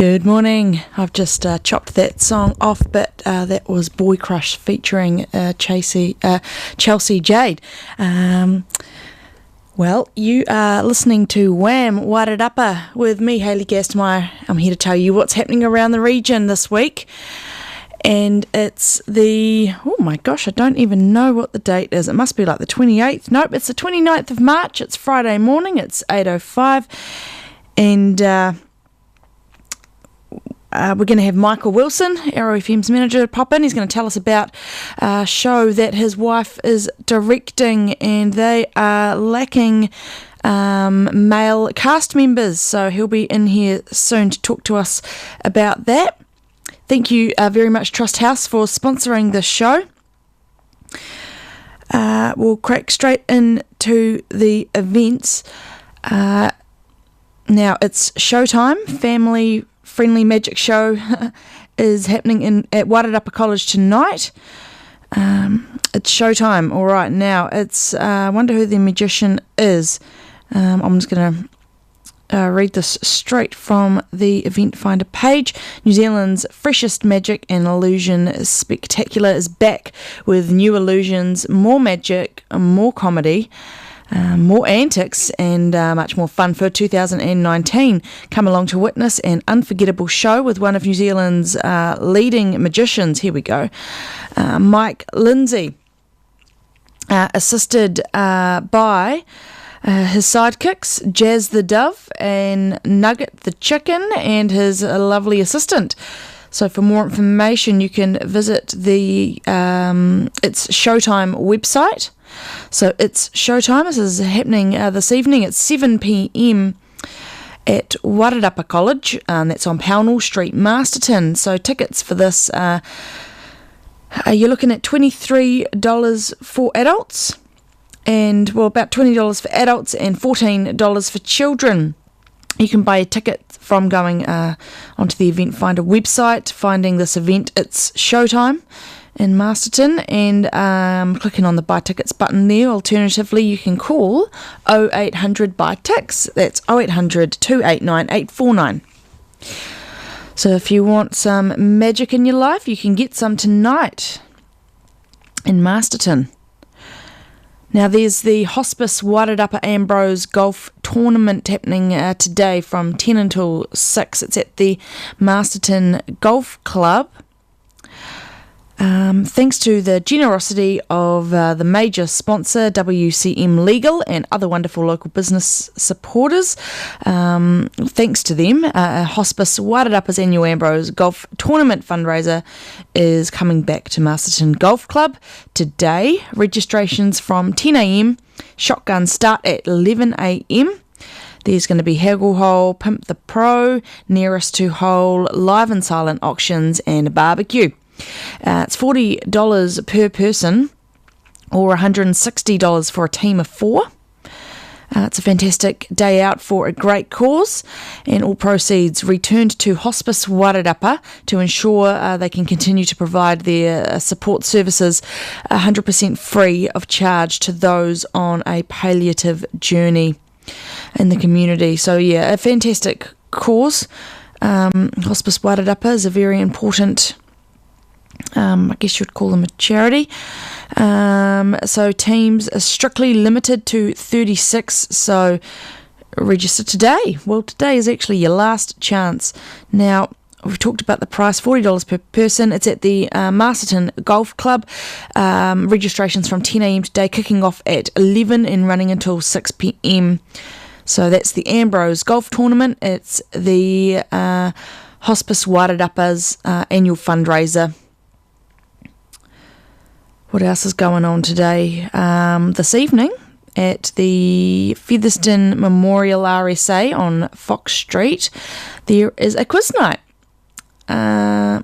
Good morning. I've just chopped that song off, but that was Boy Crush featuring Chelsea Jade. Well, you are listening to Wham! Wairarapa with me, Hayley Gastmeyer. I'm here to tell you what's happening around the region this week. And it's oh my gosh, I don't even know what the date is. It must be like the 28th. Nope, it's the 29th of March. It's Friday morning. It's 8:05. And we're going to have Michael Wilson, Arrow FM's manager, pop in. He's going to tell us about a show that his wife is directing, and they are lacking male cast members. So he'll be in here soon to talk to us about that. Thank you very much, Trust House, for sponsoring this show. We'll crack straight into the events. Now, it's showtime. Family-friendly magic show is happening at Wairarapa College tonight. It's showtime. All right, now, I wonder who the magician is. I'm just going to read this straight from the Event Finder page. New Zealand's freshest magic and illusion spectacular is back with new illusions, more magic, more comedy, more antics, and much more fun for 2019. Come along to witness an unforgettable show with one of New Zealand's leading magicians. Here we go. Mike Lindsay, assisted by his sidekicks, Jazz the Dove and Nugget the Chicken, and his lovely assistant. So for more information, you can visit the It's Showtime website. So it's Showtime. This is happening this evening at 7 p.m. at Wairarapa College. That's on Pownall Street, Masterton. So tickets for this, you're looking at $23 for adults, and about $20 for adults and $14 for children. You can buy a ticket from going onto the Event Finder website, finding this event. It's Showtime in Masterton, and clicking on the Buy Tickets button there. Alternatively, you can call 0800 Buy Tix. That's 0800 289 849. So if you want some magic in your life, you can get some tonight in Masterton. Now, there's the Hospice Wairarapa Ambrose Golf Tournament happening today from 10 until 6. It's at the Masterton Golf Club. Thanks to the generosity of the major sponsor, WCM Legal, and other wonderful local business supporters. Thanks to them, Hospice Wairarapa's annual Ambrose Golf Tournament fundraiser is coming back to Masterton Golf Club today. Registrations from 10 a.m, shotguns start at 11 a.m. There's going to be haggle hole, pimp the pro, nearest to hole, live and silent auctions, and a barbecue. It's $40 per person, or $160 for a team of 4. It's a fantastic day out for a great cause, and all proceeds returned to Hospice Wairarapa to ensure they can continue to provide their support services 100% free of charge to those on a palliative journey in the community. So yeah, a fantastic cause. Hospice Wairarapa is a very important, I guess you'd call them a charity. So teams are strictly limited to 36, so register today. Well, today is actually your last chance. Now, we've talked about the price, $40 per person. It's at the Masterton Golf Club. Registrations from 10 a.m. today, kicking off at 11 and running until 6 p.m. So that's the Ambrose Golf Tournament. It's the Hospice Wairarapa's annual fundraiser. What else is going on today? This evening at the Featherston Memorial RSA on Fox Street, there is a quiz night. $5,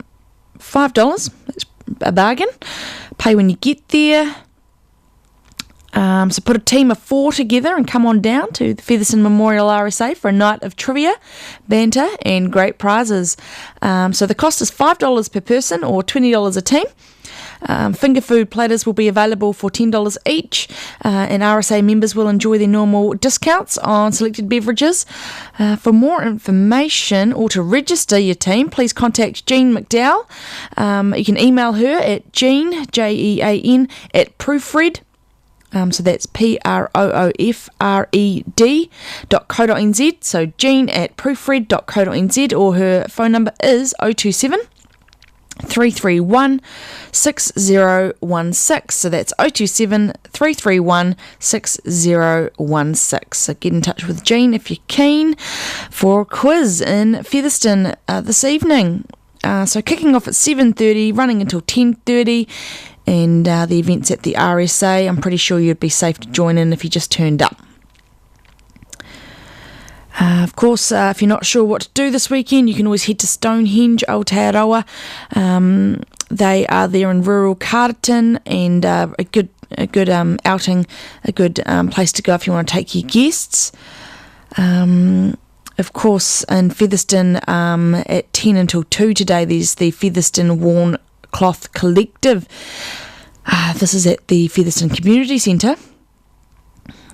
that's a bargain. Pay when you get there. So put a team of 4 together and come on down to the Featherston Memorial RSA for a night of trivia, banter, and great prizes. So the cost is $5 per person, or $20 a team. Finger food platters will be available for $10 each, and RSA members will enjoy their normal discounts on selected beverages. For more information or to register your team, please contact Jean McDowell. You can email her at Jean, Jean, at Proofred. So that's proofred.co.nz. So Jean at proofred.co.nz, or her phone number is 027 331 6016. So that's 027 331 6016. So get in touch with Jean if you're keen for a quiz in Featherston this evening. So kicking off at 7:30, running until 10:30. And the event's at the RSA. I'm pretty sure you'd be safe to join in if you just turned up. Of course, if you're not sure what to do this weekend, you can always head to Stonehenge, Aotearoa. They are there in rural Carterton, and a good outing, a good place to go if you want to take your guests. Of course, in Featherston, at 10 until 2 today, there's the Featherston Worn Cloth Collective. This is at the Featherston Community Centre.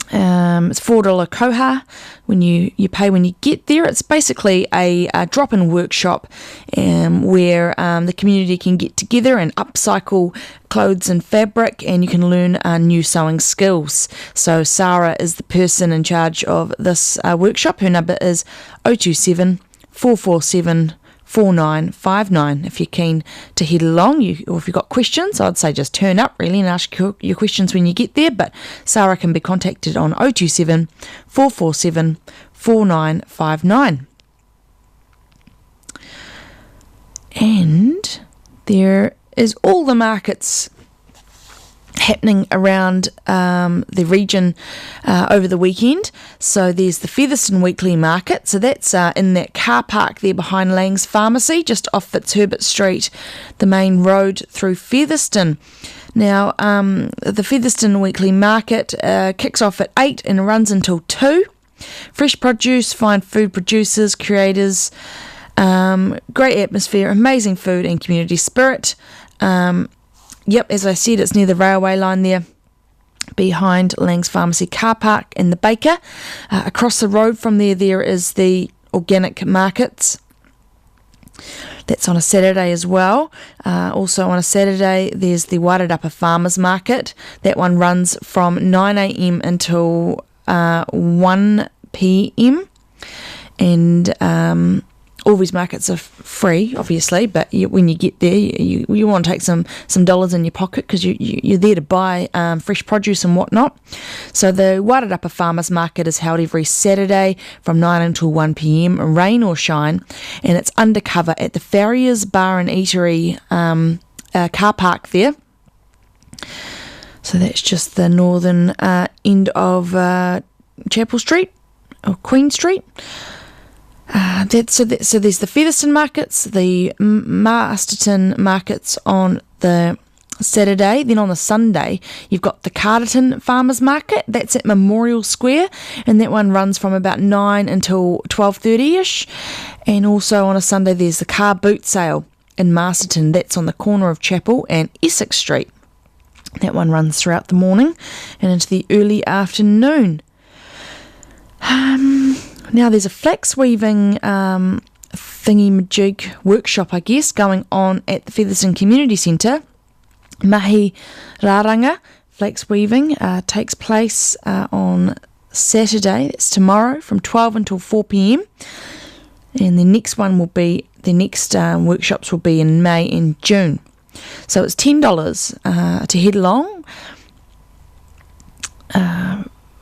It's $4 koha when you pay when you get there. It's basically a drop-in workshop where the community can get together and upcycle clothes and fabric, and you can learn new sewing skills. So Sarah is the person in charge of this workshop. Her number is 027 447 4959. If you're keen to head along, or if you've got questions, I'd say just turn up really and ask your questions when you get there. But Sarah can be contacted on 027 447 4959. And there is all the markets happening around the region over the weekend. So there's the Featherston Weekly Market. So that's in that car park there behind Lang's Pharmacy, just off Fitzherbert Street, the main road through Featherston. Now, the Featherston Weekly Market kicks off at 8 and runs until 2. Fresh produce, fine food producers, creators, great atmosphere, amazing food and community spirit. Yep, as I said, it's near the railway line there, behind Lang's Pharmacy car park in the Baker. Across the road from there is the Organic Markets. That's on a Saturday as well. Also on a Saturday, there's the Wairarapa Farmers Market. That one runs from 9 a.m. until 1 p.m. And all these markets are free, obviously, but when you get there, you want to take some dollars in your pocket, because you're there to buy fresh produce and whatnot. So the Wairarapa Farmers Market is held every Saturday from 9 until 1 p.m, rain or shine, and it's undercover at the Farriers Bar and Eatery car park there. So that's just the northern end of Chapel Street, or Queen Street. So there's the Featherston markets, the Masterton markets on the Saturday. Then on the Sunday, you've got the Carterton Farmers Market. That's at Memorial Square, and that one runs from about 9 until 12:30ish. And also on a Sunday, there's the Car Boot Sale in Masterton. That's on the corner of Chapel and Essex Street. That one runs throughout the morning and into the early afternoon. Now there's a flax weaving thingy-majig workshop, I guess, going on at the Featherston Community Centre. Mahi Rāranga flax weaving takes place on Saturday. It's tomorrow from 12 until 4 p.m. And the next workshops will be in May and June. So it's $10 to head along.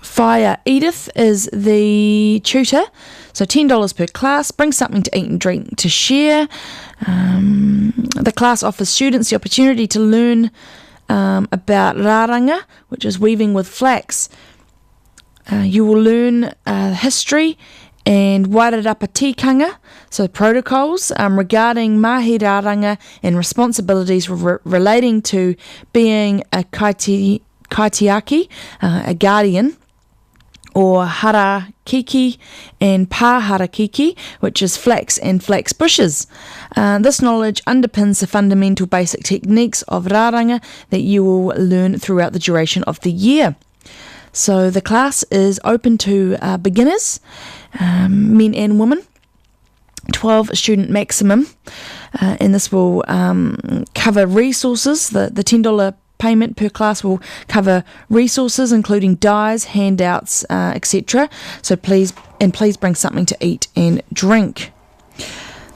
Fire Edith is the tutor, so $10 per class. Bring something to eat and drink to share. The class offers students the opportunity to learn about rāranga, which is weaving with flax. You will learn history and Wairarapa tikanga, so protocols regarding mahi rāranga and responsibilities relating to being a kaitiaki, a guardian or harakiki, and paharakiki, which is flax and flax bushes. This knowledge underpins the fundamental basic techniques of rāranga that you will learn throughout the duration of the year. So the class is open to beginners, men and women, 12 student maximum, and this will cover resources. The $10 payment per class will cover resources including dies, handouts, etc. So please bring something to eat and drink.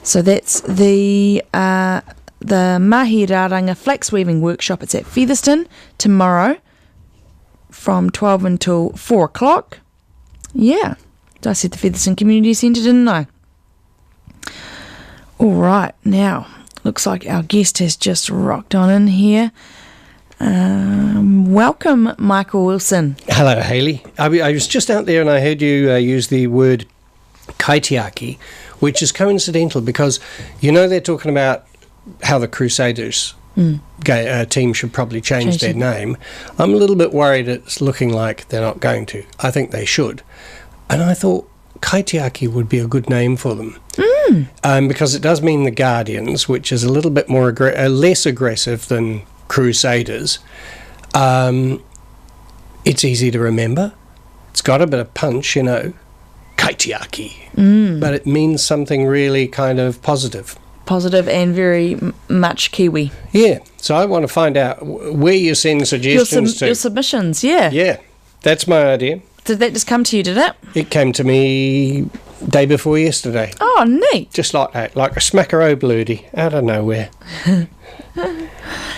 So that's the Mahi Rāranga Flax Weaving Workshop. It's at Featherston tomorrow from 12 until 4 o'clock. Yeah, I said the Featherston Community Centre, didn't I? All right, now looks like our guest has just rocked on in here. Welcome, Michael Wilson. Hello, Hayley. I was just out there and I heard you use the word kaitiaki, which is coincidental because, they're talking about how the Crusaders team should probably change their name. I'm a little bit worried it's looking like they're not going to. I think they should. And I thought kaitiaki would be a good name for them. Because it does mean the Guardians, which is a little bit more less aggressive than Crusaders. It's easy to remember. It's got a bit of punch, kaitiaki. But it means something really kind of positive. Positive and very much Kiwi. Yeah, so I want to find out where you send suggestions to. Your submissions, yeah. Yeah, that's my idea. Did that just come to you, did it? It came to me day before yesterday. Oh, neat. Just like that, like a smackero bloody, out of nowhere.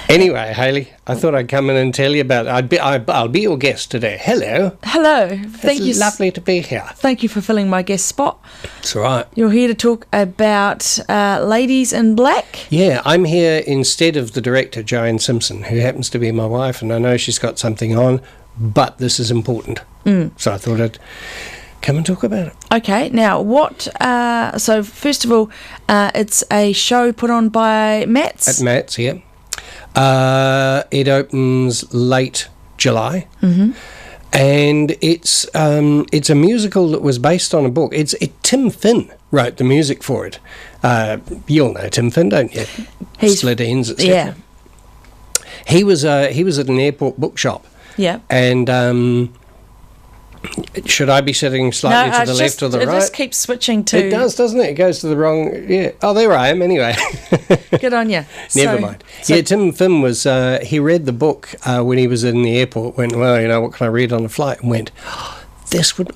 Anyway, Hayley, I thought I'd come in and tell you about it. I'll be your guest today. Hello. Hello. Thank you. Lovely to be here. Thank you for filling my guest spot. That's all right. You're here to talk about Ladies in Black. Yeah, I'm here instead of the director, Joanne Simpson, who happens to be my wife, and I know she's got something on, but this is important. So I thought I'd come and talk about it. Okay, now what, so first of all, it's a show put on by Matt's. At Matt's, yeah. It opens late July. And it's a musical that was based on a book. Tim Finn wrote the music for it. You'll know Tim Finn, don't you? Slit Ends, etc. Yeah. He was at an airport bookshop. Yeah. And should I be sitting slightly to the left or the right? It just keeps switching to... It does, doesn't it? It goes to the wrong... Yeah. Oh, there I am, anyway. Good on you. Never mind. Yeah, Tim Finn was... he read the book when he was in the airport, went, well, what can I read on the flight? And went,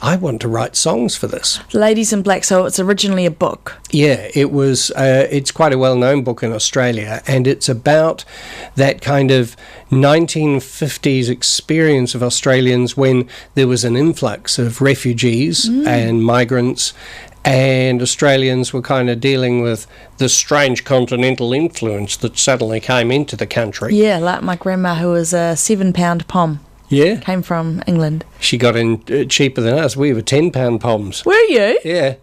I want to write songs for this. Ladies in Black, so it's originally a book. Yeah, it was. It's quite a well-known book in Australia, and it's about that kind of 1950s experience of Australians when there was an influx of refugees and migrants, and Australians were kind of dealing with the strange continental influence that suddenly came into the country. Yeah, like my grandma, who was a 7-pound pom. Yeah. Came from England. She got in cheaper than us. We were 10-pound poms. Were you? Yeah.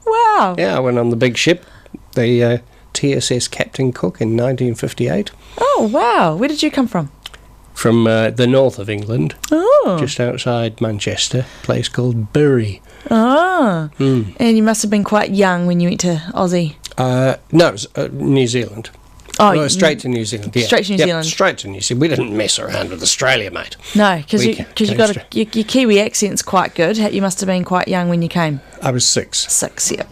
Wow. Yeah, I went on the big ship, the TSS Captain Cook in 1958. Oh, wow. Where did you come from? From the north of England. Oh. Just outside Manchester, a place called Bury. Oh. And you must have been quite young when you went to Aussie. No, it was New Zealand. Oh, straight to New Zealand. Yeah. Straight to New Zealand. Straight to New Zealand. We didn't mess around with Australia, mate. No, because you got your Kiwi accent's quite good. You must have been quite young when you came. I was 6. 6, yeah.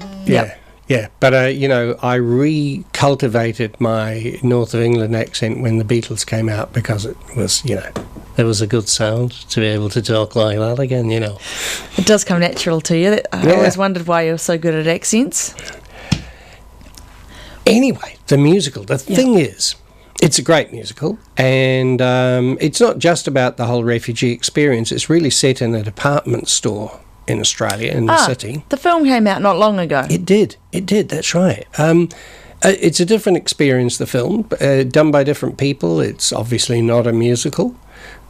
Yeah. But, I recultivated my North of England accent when the Beatles came out because it was, there was a good sound to be able to talk like that again, It does come natural to you. I always wondered why you were so good at accents. Anyway, the musical, the thing is, it's a great musical, and it's not just about the whole refugee experience. It's really set in a department store in Australia, in the city. The film came out not long ago. It did, that's right. It's a different experience, the film, done by different people. It's obviously not a musical,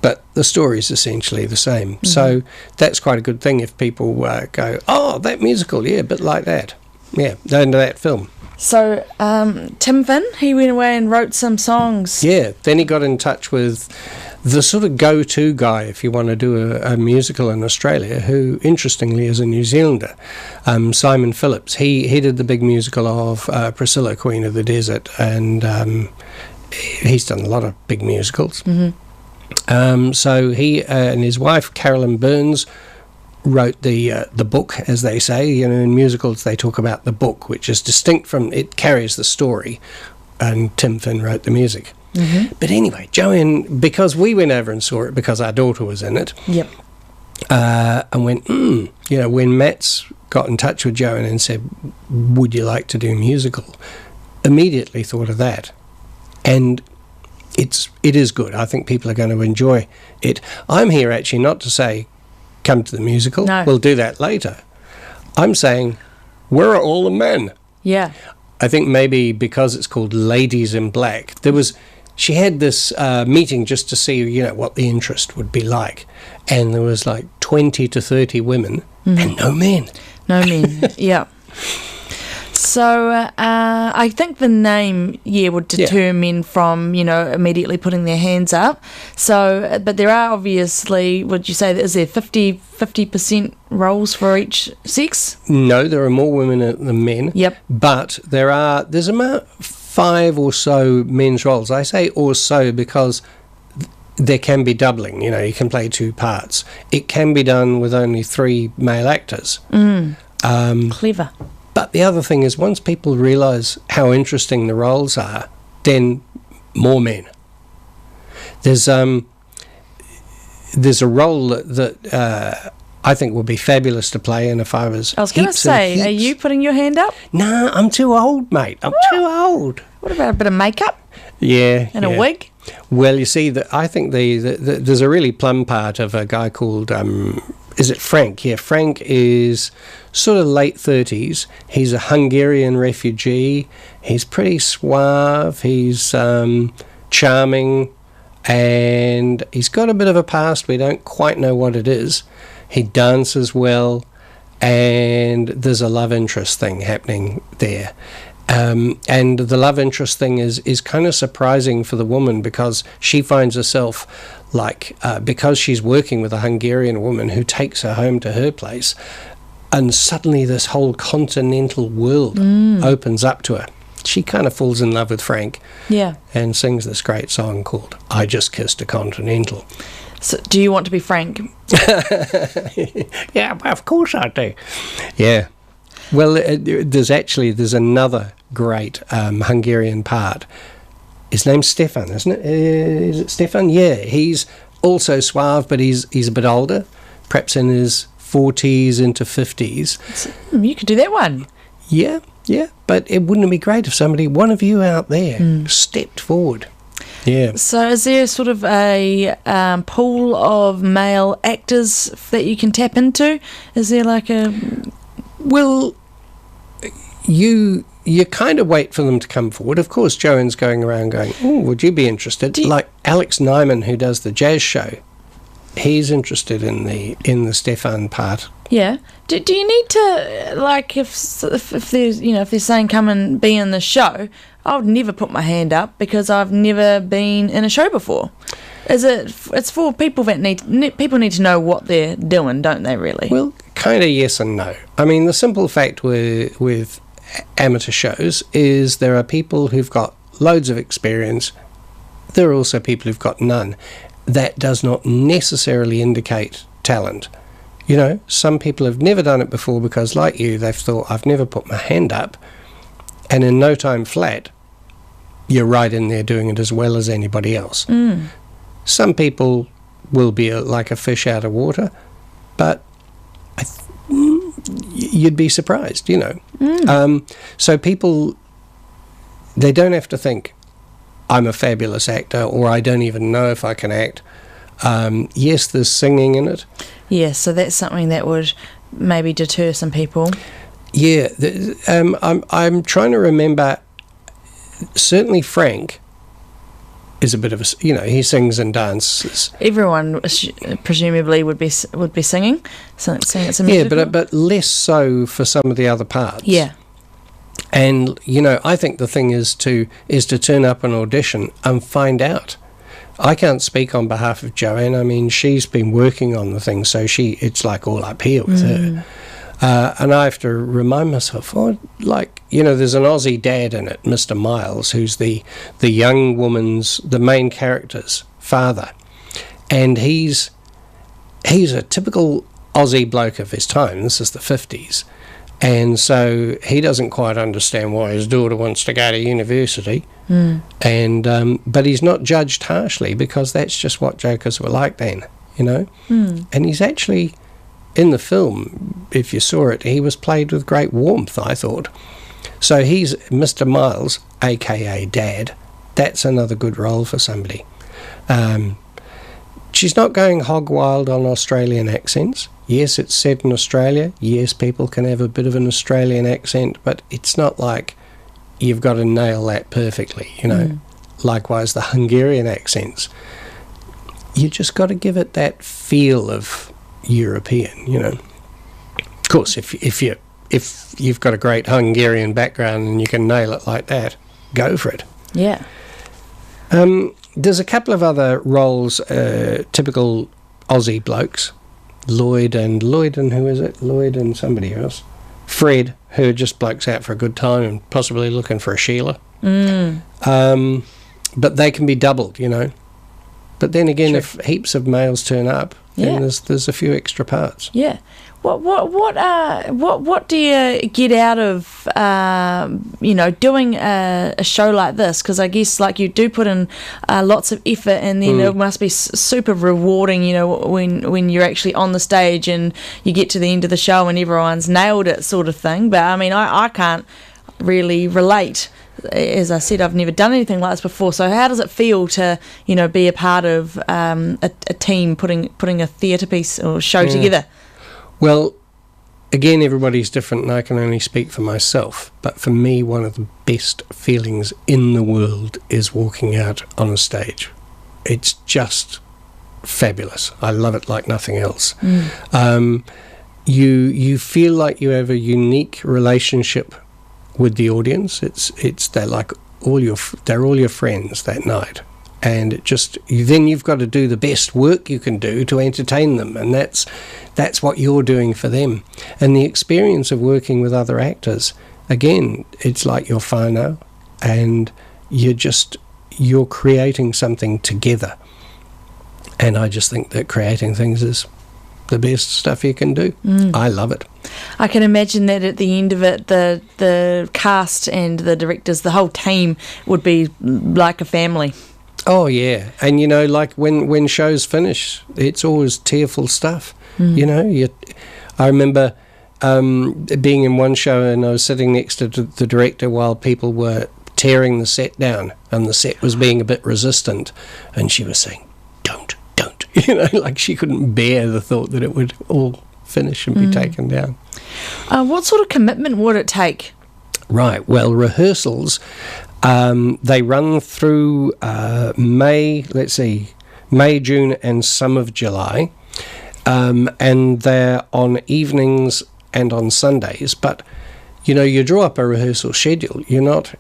but the story is essentially the same. So that's quite a good thing if people go, oh, that musical, yeah, a bit like that. Yeah, into that film. So, Tim Finn, he went away and wrote some songs. Yeah, then he got in touch with the sort of go-to guy if you want to do a musical in Australia, who interestingly is a New Zealander, Simon Phillips. He did the big musical of Priscilla, Queen of the Desert, and he's done a lot of big musicals. So he and his wife Carolyn Burns wrote the book, as they say. You know, in musicals they talk about the book, which is distinct from, it carries the story, and Tim Finn wrote the music. But anyway, Joanne, because we went over and saw it because our daughter was in it, Yep. and went, you know, when Matt's got in touch with Joanne and said, would you like to do a musical, immediately thought of that. And it is good. I think people are going to enjoy it. I'm here actually not to say come to the musical. No. We'll do that later. I'm saying, where are all the men? Yeah. I think maybe because it's called Ladies in Black, she had this meeting just to see, you know, what the interest would be like. And there was like 20 to 30 women and no men. No men. Yeah. So I think the name, would deter men from, you know, immediately putting their hands up. So, but there are obviously, would you say, is there 50% roles for each sex? No, there are more women than men. Yep. But there's about 5 or so men's roles. I say or so because there can be doubling. You know, you can play 2 parts. It can be done with only 3 male actors. Clever. But the other thing is, once people realise how interesting the roles are, then more men. There's a role that I think would be fabulous to play, and if I was going to say, are you putting your hand up? Nah, I'm too old, mate. I'm too old. What about a bit of makeup? Yeah. And a wig? Well, you see, I think there's a really plum part of a guy called, is it Frank? Yeah, Frank is sort of late 30s. He's a Hungarian refugee. He's pretty suave. He's charming. And he's got a bit of a past. We don't quite know what it is. He dances well. And there's a love interest thing happening there. And the love interest thing is kind of surprising for the woman, because she finds herself like, because she's working with a Hungarian woman who takes her home to her place, and suddenly this whole continental world opens up to her. She kind of falls in love with Frank, and sings this great song called "I Just Kissed a Continental." So, do you want to be Frank? Yeah, of course I do. Yeah. Well, there's another great Hungarian part. His name's Stefan, isn't it? Is it Stefan? Yeah, he's also suave, but he's a bit older, perhaps in his 40s into 50s. You could do that one. Yeah, but wouldn't it be great if one of you out there stepped forward? Yeah. So is there sort of a pool of male actors that you can tap into? Is there like a... Well, you kind of wait for them to come forward. Of course, Joanne's going around going, "Oh, would you be interested?" Like Alex Nyman, who does the jazz show, he's interested in the Stefan part. Yeah. Do you need to, like, if there's, you know, if they're saying come and be in the show, I would never put my hand up because I've never been in a show before. It's for people that people need to know what they're doing, don't they, really? Well, kind of yes and no. I mean, the simple fact with amateur shows is there are people who've got loads of experience. There are also people who've got none. That does not necessarily indicate talent. You know, some people have never done it before because, like you, they've thought, I've never put my hand up, and in no time flat, you're right in there doing it as well as anybody else. Some people will be like a fish out of water, but you'd be surprised, you know. So people, they don't have to think, I'm a fabulous actor, or I don't even know if I can act. Yes, there's singing in it. Yeah, so that's something that would maybe deter some people. Yeah, I'm trying to remember. Certainly Frank is a bit of a, you know, he sings and dances. Everyone presumably would be singing. So it's a musical. Yeah, but less so for some of the other parts. Yeah. And, you know, I think the thing is to turn up an audition and find out I can't speak on behalf of Joanne. I mean, she's been working on the thing, so it's like all up here with her. And I have to remind myself, there's an Aussie dad in it, Mr. Miles, who's the young woman's, the main character's father. And he's a typical Aussie bloke of his time. This is the 50s. And so he doesn't quite understand why his daughter wants to go to university. And but he's not judged harshly, because that's just what jokers were like then, And he's actually, in the film, if you saw it, he was played with great warmth, I thought. So he's Mr. Miles, a.k.a. Dad. That's another good role for somebody. She's not going hog wild on Australian accents. Yes, it's set in Australia. Yes, people can have a bit of an Australian accent, but it's not like you've got to nail that perfectly, Likewise, the Hungarian accents. You just got to give it that feel of European, Of course, if you've got a great Hungarian background and you can nail it like that, go for it. Yeah. There's a couple of other roles, typical Aussie blokes. Lloyd and who is it? Lloyd and somebody else. Fred, who are just blokes out for a good time and possibly looking for a Sheila. But they can be doubled, But then again, if heaps of males turn up, then there's a few extra parts. Yeah. What do you get out of doing a show like this? Because I guess you do put in lots of effort, and then it must be super rewarding, when you're actually on the stage and you get to the end of the show and everyone's nailed it, sort of thing. But I mean, I can't really relate. As I said, I've never done anything like this before. So how does it feel to be a part of a team putting a theatre piece or show together? Well, again, everybody's different, and I can only speak for myself. But for me, one of the best feelings in the world is walking out on a stage. It's just fabulous. I love it like nothing else. You feel like you have a unique relationship with the audience. They're all your friends that night. And then you've got to do the best work you can do to entertain them, and that's what you're doing for them. And the experience of working with other actors, again, it's like you're whānau, and you're creating something together. And I just think that creating things is the best stuff you can do. I love it. I can imagine that at the end of it, the cast and the directors, the whole team would be like a family. Oh, yeah. And, when shows finish, it's always tearful stuff. I remember being in one show, and I was sitting next to the director while people were tearing the set down, and the set was being a bit resistant, and she was saying, don't, she couldn't bear the thought that it would all finish and be taken down. What sort of commitment would it take? Right. Well, rehearsals... they run through May, June and some of July, and they're on evenings and on Sundays. But you draw up a rehearsal schedule. You're not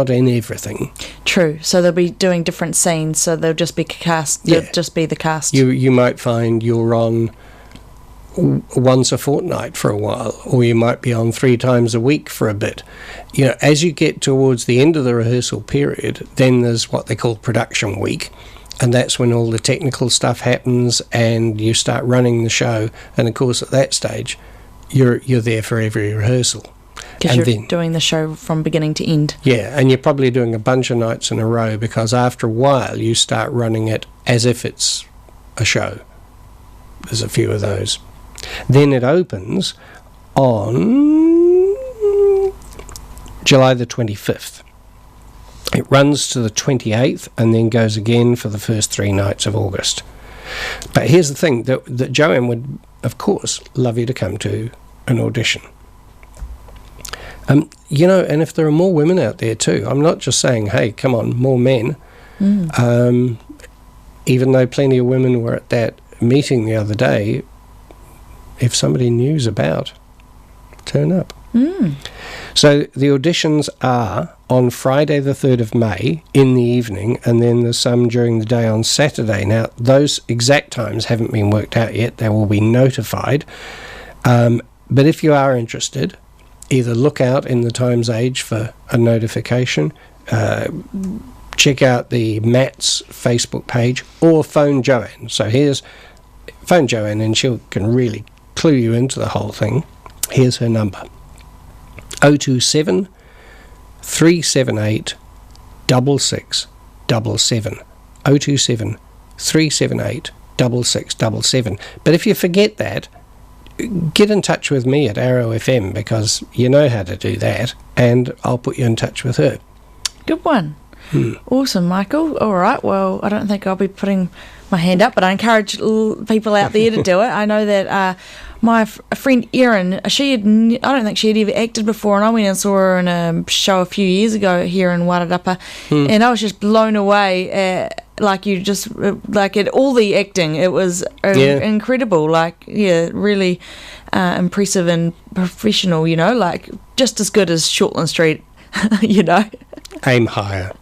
in everything. True. So they'll be doing different scenes. So they'll just be cast. Yeah. They'll just be the cast. You might find you're on once a fortnight for a while, or you might be on 3 times a week for a bit. As you get towards the end of the rehearsal period, then there's what they call production week, and that's when all the technical stuff happens and you start running the show. And of course, at that stage, you're there for every rehearsal. Because you're doing the show from beginning to end. Yeah, and you're probably doing a bunch of nights in a row, because after a while you start running it as if it's a show. There's a few of those. Then it opens on July the 25th. It runs to the 28th and then goes again for the first 3 nights of August. But here's the thing, that Joanne would, of course, love you to come to an audition. And if there are more women out there too, I'm not just saying, hey, come on, more men. Even though plenty of women were at that meeting the other day, if somebody knew's about, turn up. So the auditions are on Friday the 3rd of May in the evening, and then there's some during the day on Saturday. Now, those exact times haven't been worked out yet. They will be notified. But if you are interested, either look out in the Times Age for a notification, check out the Matt's Facebook page, or phone Joanne. So phone Joanne and she can really clue you into the whole thing. Here's her number: 027 378 6677. 027 378 6677. But if you forget that, get in touch with me at Arrow FM, because you know how to do that, and I'll put you in touch with her. Good one. Awesome, Michael. All right, well, I don't think I'll be putting my hand up, but I encourage people out there to do it. I know that my friend Erin, I don't think she had ever acted before, and I went and saw her in a show a few years ago here in Wairarapa, and I was just blown away at all the acting. It was incredible, really impressive and professional, just as good as Shortland Street, Aim higher.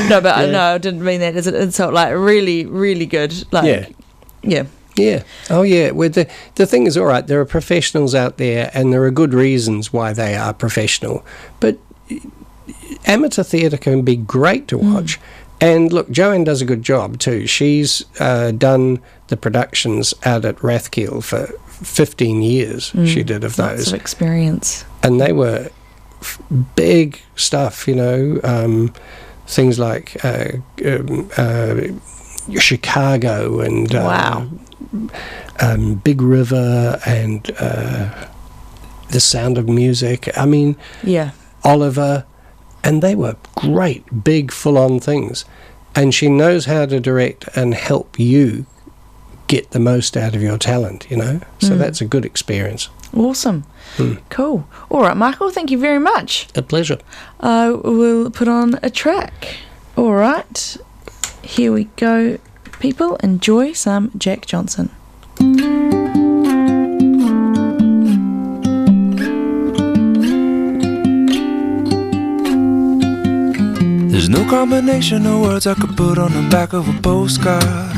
No, I didn't mean that as an insult. Really, really good. Yeah. Oh, yeah. Well, the thing is, all right, there are professionals out there, and there are good reasons why they are professional. But amateur theatre can be great to watch. And look, Joanne does a good job too. She's done the productions out at Rathkiel for 15 years. She did of those. Lots of experience. And they were big stuff, things like Chicago and Big River and The Sound of Music. I mean, Oliver, and they were great, big, full-on things. And she knows how to direct and help you get the most out of your talent, So that's a good experience. Awesome. Cool. All right, Michael, thank you very much. A pleasure. I will put on a track. All right. Here we go, people. Enjoy some Jack Johnson. There's no combination of words I could put on the back of a postcard.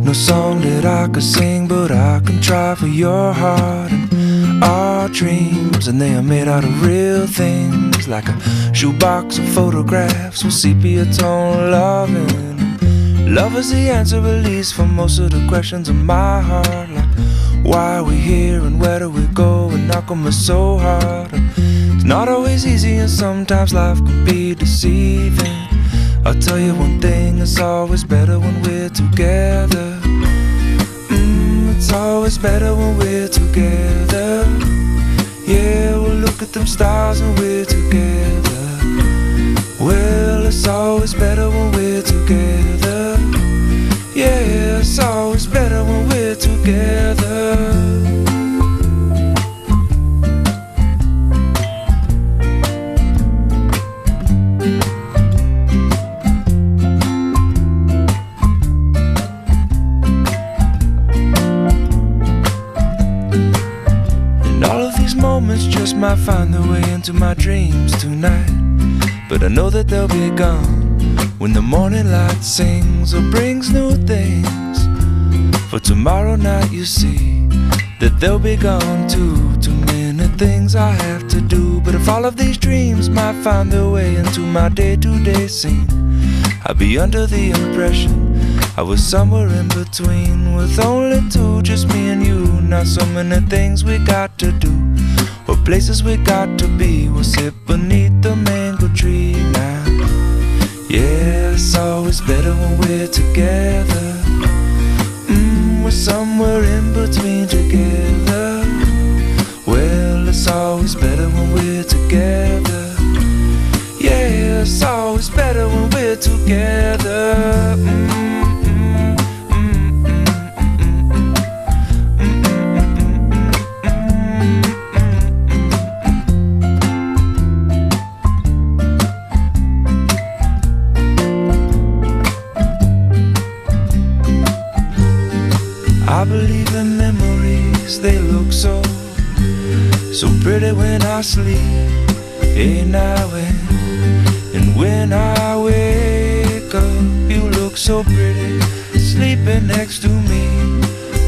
No song that I could sing, but I can try for your heart. And our dreams, and they are made out of real things, like a shoebox of photographs with sepia tone loving. Love is the answer, at least, for most of the questions in my heart, like why are we here and where do we go, and how come it's so hard. And it's not always easy, and sometimes life can be deceiving. I'll tell you one thing, it's always better when we're together. It's always better when we're together. Yeah, we'll look at them stars when we're together. Well, it's always better when we're together. Yeah, it's always better when we're together. Moments just might find their way into my dreams tonight, but I know that they'll be gone when the morning light sings or brings new things. For tomorrow night you see that they'll be gone too. Too many things I have to do, but if all of these dreams might find their way into my day-to-day scene, I'd be under the impression I was somewhere in between, with only two, just me and you. Not so many things we got to do, or places we got to be. We'll sit beneath the mango tree now. Yeah, it's always better when we're together. We're somewhere in between together. Well, it's always better when we're together. Yeah, it's always better when we're together. I believe in memories, they look so so pretty when I sleep. Hey now and when I wake up, you look so pretty sleeping next to me.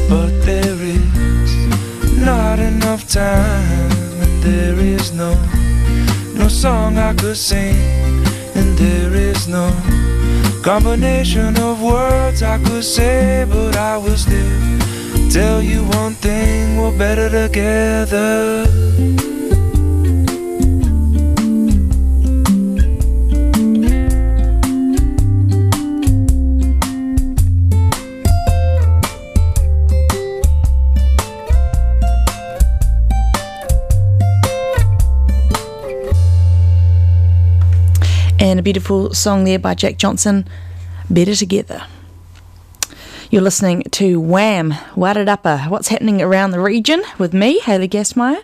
But there is not enough time, and there is no song I could sing, and there is no combination of words I could say, but I will still tell you one thing: we're better together. And a beautiful song there by Jack Johnson, Better Together. You're listening to Wham! Wairarapa, what's happening around the region with me, Hayley Gassmeyer.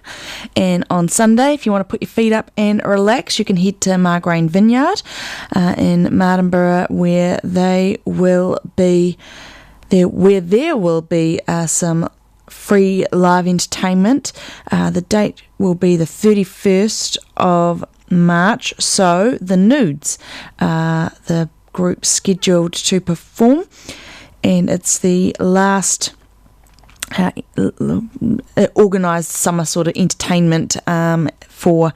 And on Sunday, if you want to put your feet up and relax, you can head to Margrain Vineyard in Martinborough, where there will be some free live entertainment. The date will be the 31st of March, so the Nudes are the group scheduled to perform, and it's the last organised summer sort of entertainment for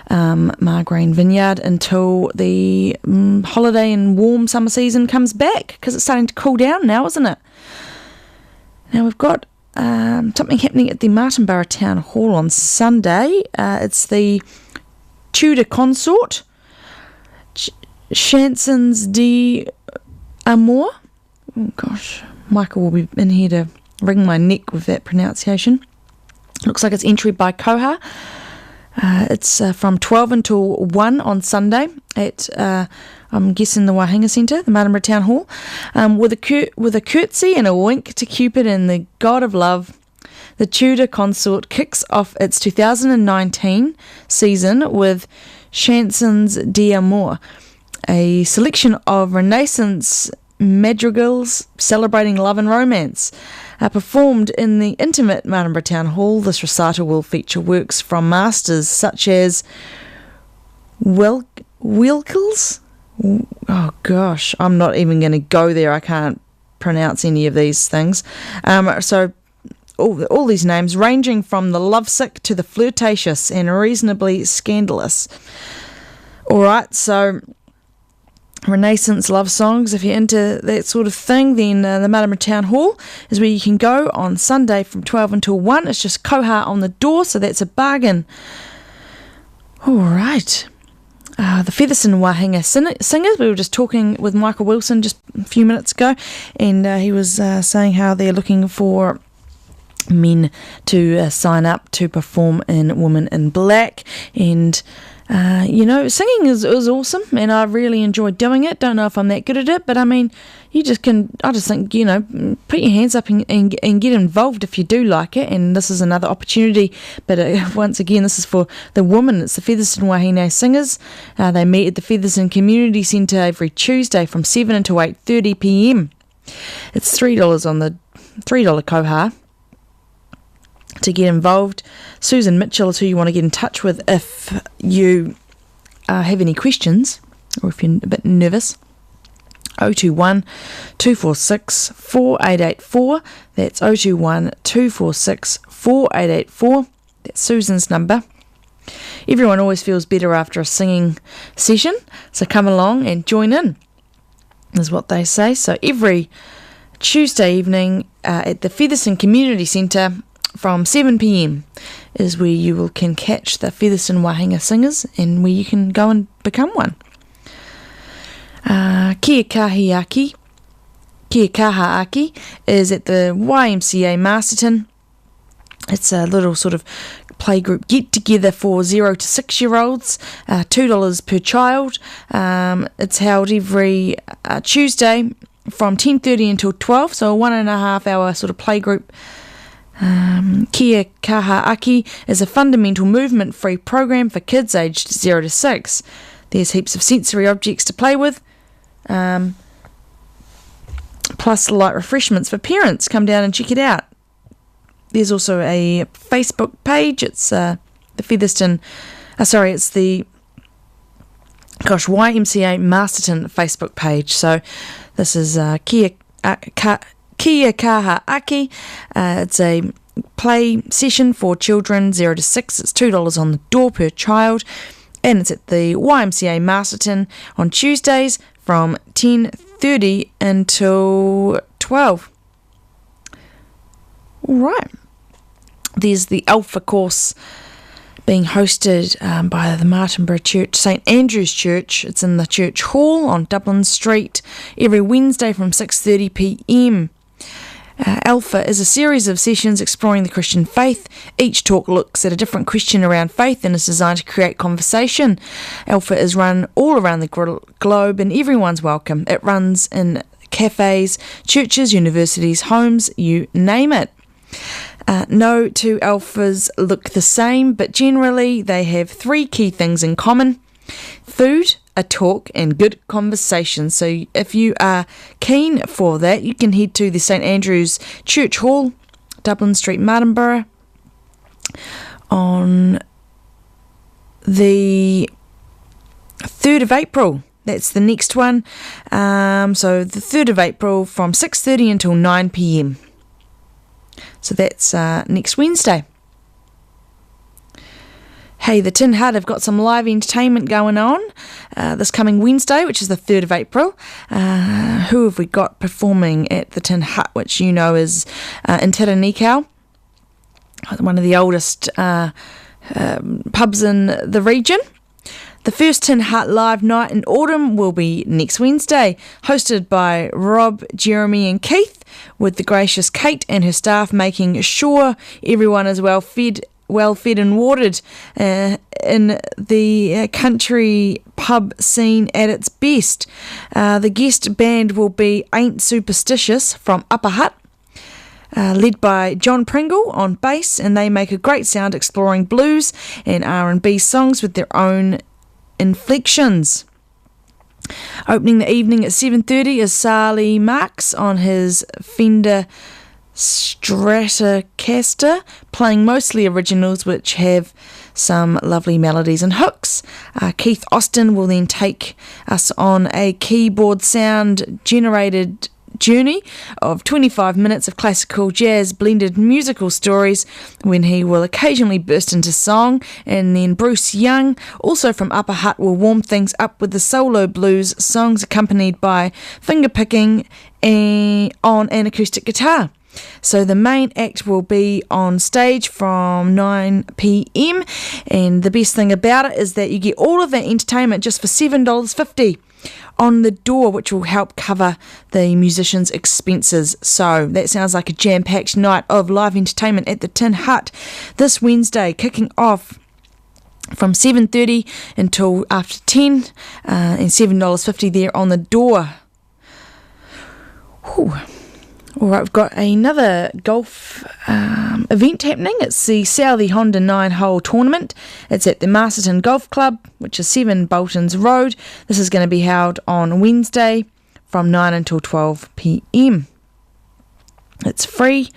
Margrain Vineyard until the holiday and warm summer season comes back, because it's starting to cool down now, isn't it? Now we've got something happening at the Martinborough Town Hall on Sunday. It's the Tudor Consort, Chansons d'Amour. Oh gosh, Michael will be in here to wring my neck with that pronunciation. Looks like it's entry by Koha. It's from 12 until 1 on Sunday at, I'm guessing, the Waihinga Centre, the Martinborough Town Hall. With a curtsy and a wink to Cupid and the God of Love, the Tudor Consort kicks off its 2019 season with Chansons d'Amour, a selection of Renaissance madrigals celebrating love and romance. Performed in the intimate Martinborough Town Hall, this recital will feature works from masters such as Wilkels. Oh gosh, I'm not even going to go there. I can't pronounce any of these things. So all these names, ranging from the lovesick to the flirtatious and reasonably scandalous. All right, so Renaissance love songs, if you're into that sort of thing, then the Martinborough Town Hall is where you can go on Sunday from 12 until 1. It's just Koha on the door, so that's a bargain. All right. The Featherston Waihinga Singers, we were just talking with Michael Wilson just a few minutes ago, and he was saying how they're looking for men to sign up to perform in Women in Black. And singing is awesome, and I really enjoyed doing it. Don't know if I'm that good at it, but I mean, I just think, put your hands up and get involved if you do like it. And this is another opportunity, but once again, this is for the women. It's the Featherston Waihinga Singers. They meet at the Featherston Community Centre every Tuesday from 7 until 8:30 p.m. It's $3 on the $3 koha to get involved. Susan Mitchell is who you want to get in touch with if you have any questions or if you're a bit nervous. 021 246 4884. That's 021 246 4884. That's Susan's number. Everyone always feels better after a singing session, so come along and join in, is what they say. So every Tuesday evening at the Featherston Community Centre from 7 p.m. is where you can catch the Featherston Waihinga Singers, and where you can go and become one. Kia Kaha Aki is at the YMCA Masterton. It's a little sort of playgroup get-together for 0 to 6-year-olds, $2 per child. It's held every Tuesday from 10:30 until 12, so a 1.5 hour sort of playgroup. Kia Kaha Aki is a fundamental movement-free program for kids aged 0 to 6. There's heaps of sensory objects to play with, plus light refreshments for parents. Come down and check it out. There's also a Facebook page. It's the Featherston, it's the YMCA Masterton Facebook page. So this is Kia Kaha Aki. It's a play session for children 0 to 6. It's $2 on the door per child, and it's at the YMCA Masterton on Tuesdays from 10:30 until 12. All right. There's the Alpha course being hosted by the Martinborough Church, St Andrew's Church. It's in the church hall on Dublin Street every Wednesday from 6:30 p.m. Alpha is a series of sessions exploring the Christian faith. Each talk looks at a different question around faith and is designed to create conversation. Alpha is run all around the globe and everyone's welcome. It runs in cafes, churches, universities, homes, you name it. No two Alphas look the same, but generally they have 3 key things in common: food, a talk, and good conversation. So if you are keen for that, you can head to the St Andrew's Church Hall, Dublin Street, Martinborough, on the 3rd of April. That's the next one. So the 3rd of April from 6:30 until 9 p.m. So that's next Wednesday. Hey, the Tin Hut have got some live entertainment going on this coming Wednesday, which is the 3rd of April. Who have we got performing at the Tin Hut, which you know is in Taranekau, one of the oldest pubs in the region. The first Tin Hut live night in autumn will be next Wednesday, hosted by Rob, Jeremy and Keith, with the gracious Kate and her staff making sure everyone is well fed and watered in the country pub scene at its best. The guest band will be Ain't Superstitious from Upper Hutt, led by John Pringle on bass, and they make a great sound exploring blues and R&B songs with their own inflections. Opening the evening at 7:30 is Sally Marks on his Fender Stratocaster, playing mostly originals which have some lovely melodies and hooks. Keith Austin will then take us on a keyboard sound generated journey of 25 minutes of classical jazz blended musical stories, when he will occasionally burst into song, and then Bruce Young, also from Upper Hutt, will warm things up with the solo blues songs accompanied by fingerpicking on an acoustic guitar. So the main act will be on stage from 9 p.m, and the best thing about it is that you get all of that entertainment just for $7.50 on the door, which will help cover the musicians' expenses. So that sounds like a jam-packed night of live entertainment at the Tin Hut this Wednesday, kicking off from 7:30 until after 10, and $7.50 there on the door. Whew. All right, we've got another golf event happening. It's the Southey Honda 9-hole tournament. It's at the Masterton Golf Club, which is 7 Boltons Road. This is going to be held on Wednesday from 9 until 12 p.m. It's free,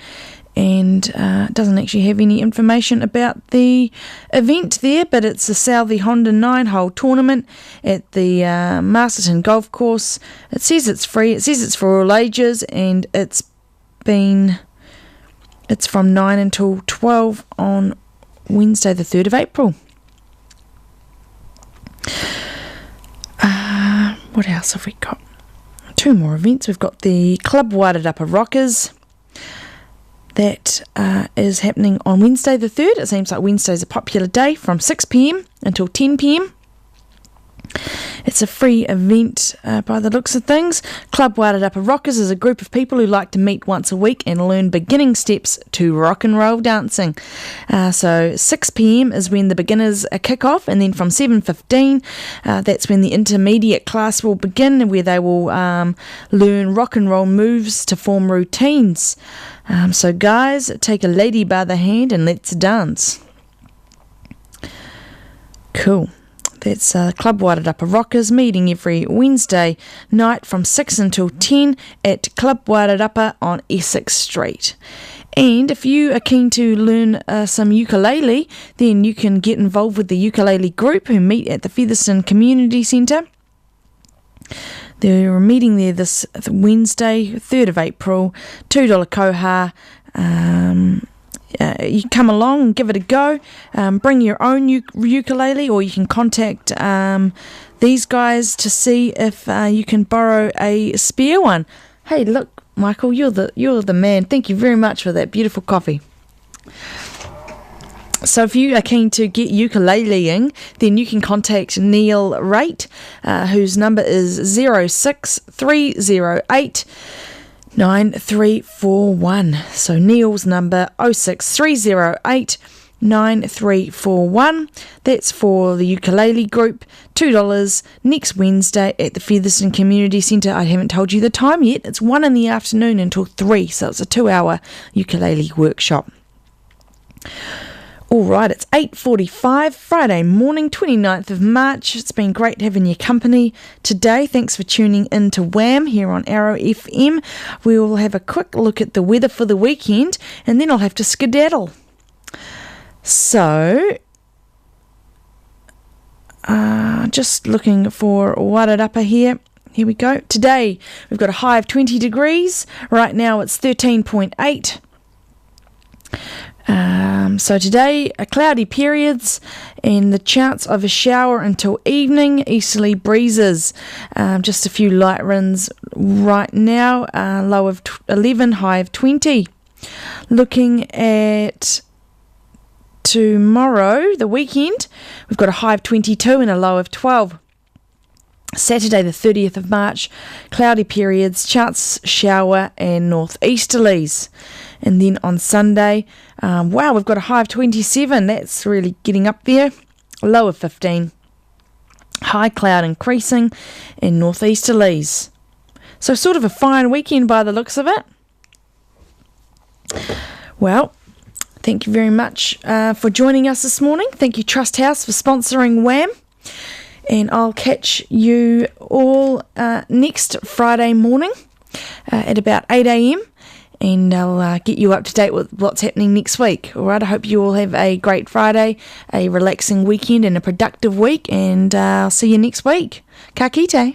and it doesn't actually have any information about the event there, but it's the Southey Honda 9-hole tournament at the Masterton Golf Course. It says it's free. It says it's for all ages, and it's from 9 until 12 on Wednesday the 3rd of April. What else have we got? 2 more events. We've got the Club Wairarapa Rockers. That is happening on Wednesday the 3rd. It seems like Wednesday's a popular day, from 6 p.m. until 10 p.m. It's a free event by the looks of things. Club Wairarapa Rockers is a group of people who like to meet once a week and learn beginning steps to rock and roll dancing. So 6 p.m. is when the beginners kick off, and then from 7:15, that's when the intermediate class will begin, where they will learn rock and roll moves to form routines. So guys, take a lady by the hand and let's dance. Cool. That's Club Wairarapa Rockers, meeting every Wednesday night from 6 until 10 at Club Wairarapa on Essex Street. And if you are keen to learn some ukulele, then you can get involved with the ukulele group who meet at the Featherston Community Centre. They're meeting there this Wednesday, 3rd of April, $2 koha. You come along and give it a go. Bring your own ukulele, or you can contact these guys to see if you can borrow a spare one. Hey, look, Michael, you're the man. Thank you very much for that beautiful coffee. So if you are keen to get ukuleleing, then you can contact Neil Raitt, whose number is 06308 9341. So Neil's number 06308 9341. That's for the ukulele group. $2 next Wednesday at the Featherston Community Centre. I haven't told you the time yet. It's 1 in the afternoon until 3, so it's a 2-hour ukulele workshop. Alright, it's 8:45, Friday morning, 29th of March. It's been great having your company today. Thanks for tuning in to Wham here on Arrow FM. We will have a quick look at the weather for the weekend, and then I'll have to skedaddle. So, just looking for Wairarapa here. Here we go. Today, we've got a high of 20 degrees. Right now, it's 13.8. So today, cloudy periods and the chance of a shower until evening, easterly breezes. Just a few light winds right now, low of 11, high of 20. Looking at tomorrow, the weekend, we've got a high of 22 and a low of 12. Saturday the 30th of March, cloudy periods, chance shower and northeasterlies. And then on Sunday, wow, we've got a high of 27. That's really getting up there. Low of 15. High cloud increasing and northeasterlies. So sort of a fine weekend by the looks of it. Well, thank you very much for joining us this morning. Thank you, Trust House, for sponsoring Wham. And I'll catch you all next Friday morning at about 8 a.m. And I'll get you up to date with what's happening next week. All right, I hope you all have a great Friday, a relaxing weekend and a productive week. And I'll see you next week. Ka kite.